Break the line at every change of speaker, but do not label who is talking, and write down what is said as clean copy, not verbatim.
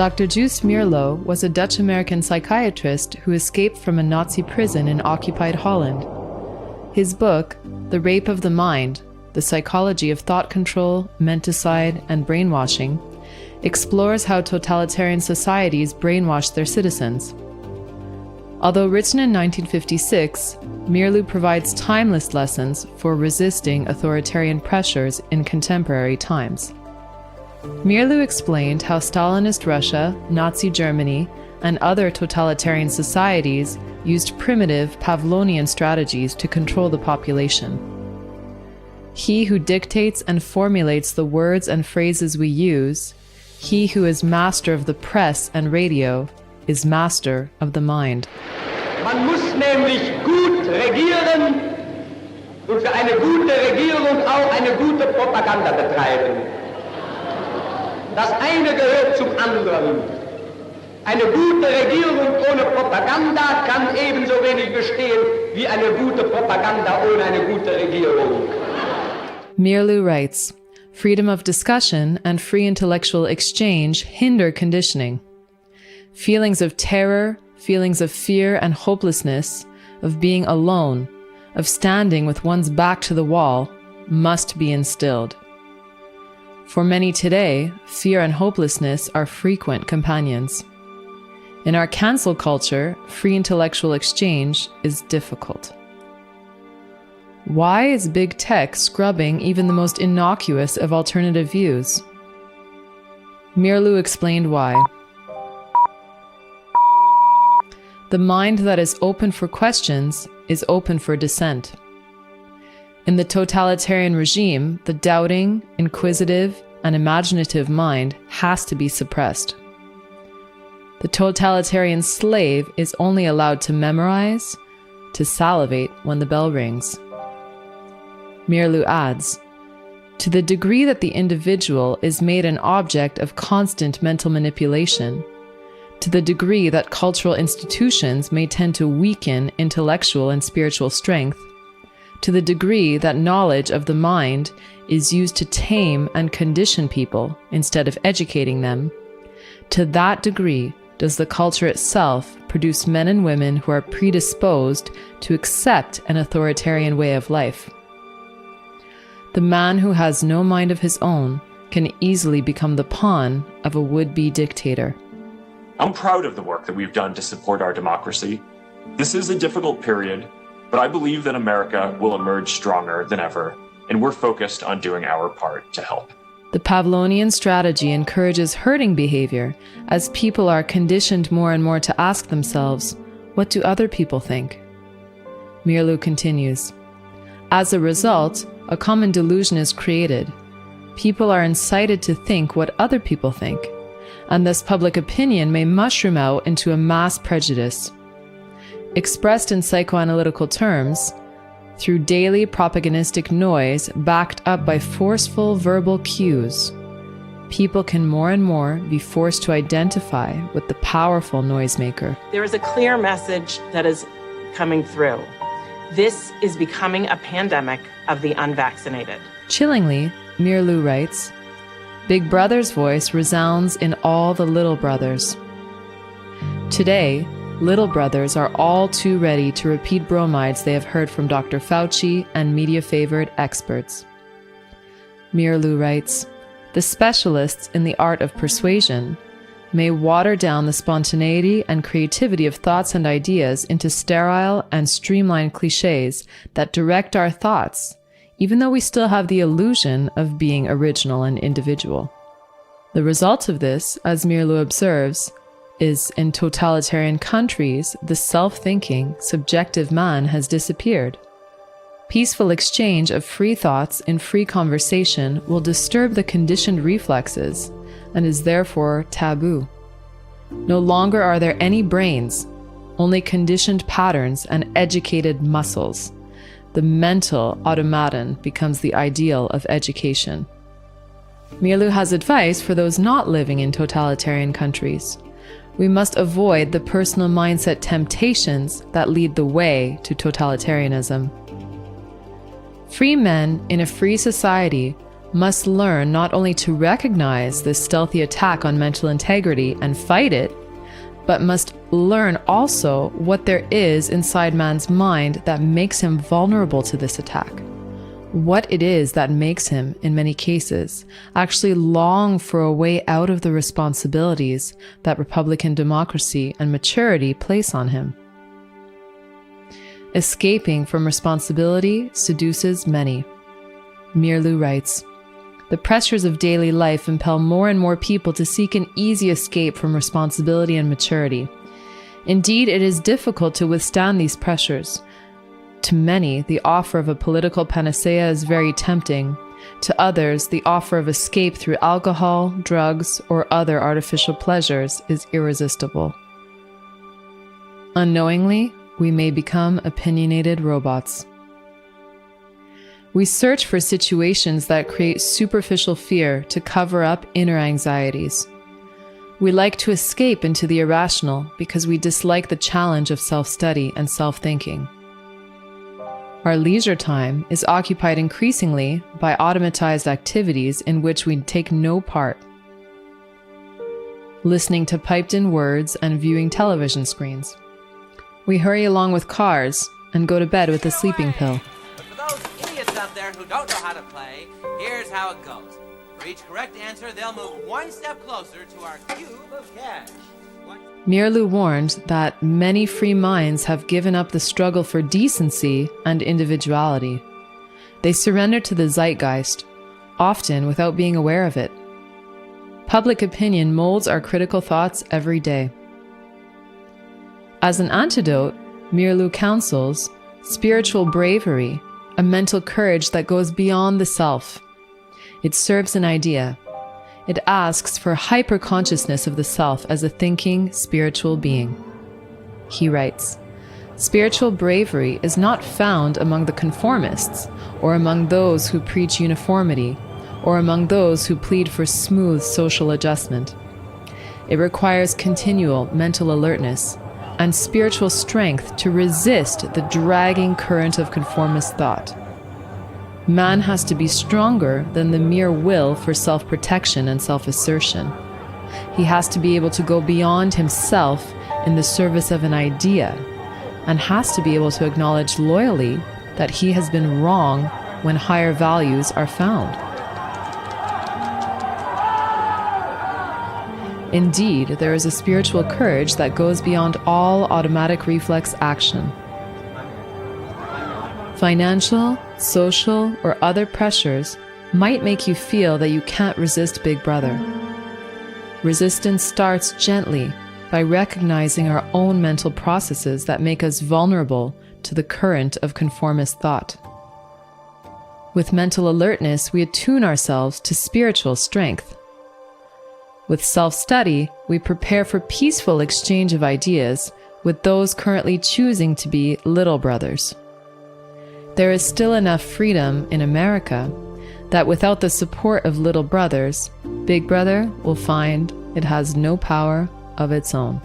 Dr. Jules Meerloo was a Dutch-American psychiatrist who escaped from a Nazi prison in occupied Holland. His book, The Rape of the Mind, The Psychology of Thought Control, Menticide, and Brainwashing, explores how totalitarian societies brainwash their citizens. Although written in 1956, Meerloo provides timeless lessons for resisting authoritarian pressures in contemporary times. Meerloo explained how Stalinist Russia, Nazi Germany, and other totalitarian societies used primitive Pavlovian strategies to control the population. He who dictates and formulates the words and phrases we use, he who is master of the press and radio, is master of the mind.
Man muss nämlich gut regieren und für eine gute Regierung auch eine gute Propaganda betreiben. Das eine gehört zum anderen. Eine gute Regierung ohne Propaganda kann ebenso wenig bestehen wie eine gute Propaganda ohne eine gute Regierung.
Meerloo writes, freedom of discussion and free intellectual exchange hinder conditioning. Feelings of terror, feelings of fear and hopelessness, of being alone, of standing with one's back to the wall, must be instilled. For many today, fear and hopelessness are frequent companions. In our cancel culture, free intellectual exchange is difficult. Why is big tech scrubbing even the most innocuous of alternative views? Meerloo explained why. The mind that is open for questions is open for dissent. In the totalitarian regime, the doubting, inquisitive, and imaginative mind has to be suppressed. The totalitarian slave is only allowed to memorize, to salivate when the bell rings. Meerloo adds, to the degree that the individual is made an object of constant mental manipulation, to the degree that cultural institutions may tend to weaken intellectual and spiritual strength, to the degree that knowledge of the mind is used to tame and condition people instead of educating them, to that degree does the culture itself produce men and women who are predisposed to accept an authoritarian way of life. The man who has no mind of his own can easily become the pawn of a would-be dictator.
I'm proud of the work that we've done to support our democracy. This is a difficult period, but I believe that America will emerge stronger than ever, and we're focused on doing our part to help.
The Pavlovian strategy encourages herding behavior as people are conditioned more and more to ask themselves, what do other people think? Meerloo continues, as a result, a common delusion is created. People are incited to think what other people think, and thus public opinion may mushroom out into a mass prejudice. Expressed in psychoanalytical terms, through daily propagandistic noise backed up by forceful verbal cues, people can more and more be forced to identify with the powerful noisemaker.
There is a clear message that is coming through. This is becoming a pandemic of the unvaccinated.
Chillingly, Meerloo writes, Big Brother's voice resounds in all the little brothers. Today, little brothers are all too ready to repeat bromides they have heard from Dr. Fauci and media-favored experts. Meerloo writes, the specialists in the art of persuasion may water down the spontaneity and creativity of thoughts and ideas into sterile and streamlined cliches that direct our thoughts, even though we still have the illusion of being original and individual. The result of this, as Meerloo observes, is in totalitarian countries, the self-thinking, subjective man has disappeared. Peaceful exchange of free thoughts in free conversation will disturb the conditioned reflexes and is therefore taboo. No longer are there any brains, only conditioned patterns and educated muscles. The mental automaton becomes the ideal of education. Meerloo has advice for those not living in totalitarian countries. We must avoid the personal mindset temptations that lead the way to totalitarianism. Free men in a free society must learn not only to recognize this stealthy attack on mental integrity and fight it, but must learn also what there is inside man's mind that makes him vulnerable to this attack. What it is that makes him, in many cases, actually long for a way out of the responsibilities that Republican democracy and maturity place on him. Escaping from responsibility seduces many. Meerloo writes, "The pressures of daily life impel more and more people to seek an easy escape from responsibility and maturity. Indeed, it is difficult to withstand these pressures. To many, the offer of a political panacea is very tempting. To others, the offer of escape through alcohol, drugs, or other artificial pleasures is irresistible. Unknowingly, we may become opinionated robots. We search for situations that create superficial fear to cover up inner anxieties. We like to escape into the irrational because we dislike the challenge of self-study and self-thinking. Our leisure time is occupied increasingly by automatized activities in which we take no part. Listening to piped-in words and viewing television screens. We hurry along with cars and go to bed with a sleeping pill.
But for those idiots out there who don't know how to play, here's how it goes. For each correct answer, they'll move one step closer to our cube of cash.
Meerloo warned that many free minds have given up the struggle for decency and individuality. They surrender to the zeitgeist, often without being aware of it. Public opinion molds our critical thoughts every day. As an antidote, Meerloo counsels spiritual bravery, a mental courage that goes beyond the self. It serves an idea. It asks for hyper-consciousness of the self as a thinking, spiritual being. He writes, "Spiritual bravery is not found among the conformists, or among those who preach uniformity, or among those who plead for smooth social adjustment. It requires continual mental alertness and spiritual strength to resist the dragging current of conformist thought. Man has to be stronger than the mere will for self-protection and self-assertion. He has to be able to go beyond himself in the service of an idea, and has to be able to acknowledge loyally that he has been wrong when higher values are found. Indeed, there is a spiritual courage that goes beyond all automatic reflex action. Financial, social, or other pressures might make you feel that you can't resist Big Brother. Resistance starts gently by recognizing our own mental processes that make us vulnerable to the current of conformist thought. With mental alertness, we attune ourselves to spiritual strength. With self-study, we prepare for peaceful exchange of ideas with those currently choosing to be little brothers. There is still enough freedom in America that without the support of little brothers, Big Brother will find it has no power of its own."